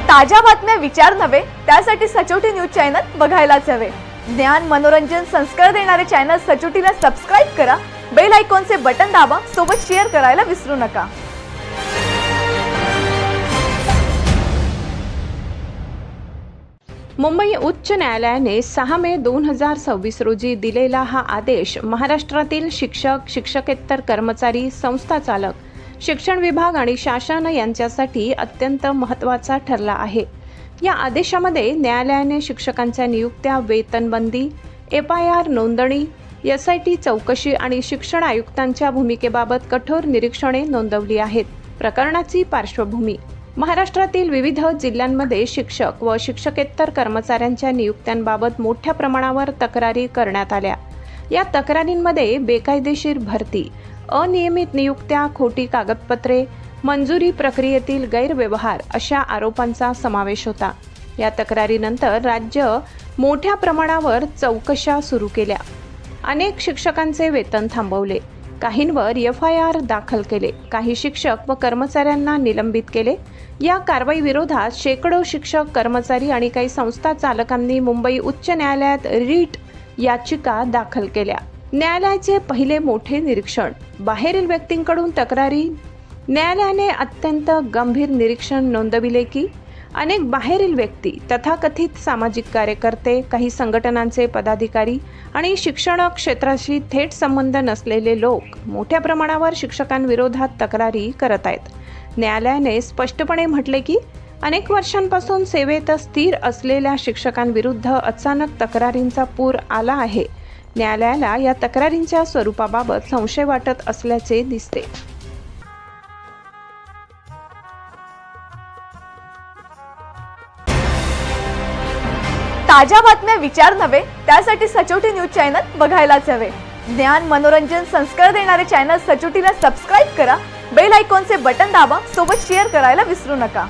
ताज्या बातम्या विचार नव्हे त्यासाठी सचोटी न्यूज चॅनल बघायलाच हवे। ज्ञान मनोरंजन संस्कार देणारे चॅनल सचोटीला सबस्क्राइब करा, बेल आयकॉनचे बटन दाबा, सोबत शेअर करायला विसरू नका। मुंबई उच्च न्यायालयाने 6 मे 2026 रोजी दिलेला हा आदेश महाराष्ट्रातील शिक्षक, शिक्षकेतर कर्मचारी, संस्था चालक, शिक्षण विभाग आणि शासन यांच्यासाठी अत्यंत महत्त्वाचा ठरला आहे। या आदेशामध्ये न्यायालयाने शिक्षकांच्या नियुक्त्या, वेतनबंदी, FIR नोंदणी, SIT चौकशी आणि शिक्षण आयुक्तांच्या भूमिकेबाबत कठोर निरीक्षणे नोंदवली आहेत। प्रकरणाची पार्श्वभूमी: महाराष्ट्रातील विविध जिल्ह्यांमध्ये शिक्षक व शिक्षकेतर कर्मचाऱ्यांच्या नियुक्त्यांबाबत मोठ्या प्रमाणावर तक्रारी करण्यात आल्या। या तक्रारींमध्ये बेकायदेशीर भरती, अनियमित नियुक्त्या, खोटी कागदपत्रे, मंजुरी प्रक्रियेतील गैरव्यवहार अशा आरोपांचा समावेश होता। या तक्रारीनंतर राज्य मोठ्या प्रमाणावर चौकशा सुरू केल्या। अनेक शिक्षकांचे वेतन थांबवले, काहींवर FIR दाखल केले, काही शिक्षक व कर्मचाऱ्यांना निलंबित केले। या कारवाई विरोधात शेकडो शिक्षक, कर्मचारी आणि काही संस्था चालकांनी मुंबई उच्च न्यायालयात रिट याचिका दाखल केल्या। न्यायालयाचे पहिले मोठे निरीक्षण: बाहेरील व्यक्तींकडून तक्रारी। न्यायालयाने अत्यंत गंभीर निरीक्षण नोंदविले की अनेक बाहेरील व्यक्ती, तथाकथित सामाजिक कार्यकर्ते, काही संघटनांचे पदाधिकारी आणि शिक्षण क्षेत्राशी थेट संबंध नसलेले लोक मोठ्या प्रमाणावर शिक्षकांविरोधात तक्रारी करत आहेत। न्यायालयाने स्पष्टपणे म्हटले की अनेक वर्षांपासून सेवेत स्थिर असलेल्या शिक्षकांविरुद्ध अचानक तक्रारींचा पूर आला आहे। न्यायालयाला या तक्रारींच्या स्वरूपाबाबत संशय वाटत असल्याचे दिसते। ताज्या बातम्या विचार नव्हे त्यासाठी सचोटी न्यूज चॅनल बघायलाच हवे। ज्ञान मनोरंजन संस्कार देणारे चॅनल सचोटीला सबस्क्राइब करा, बेल आयकॉनचे बटन दाबा, सोबत शेअर करायला विसरू नका।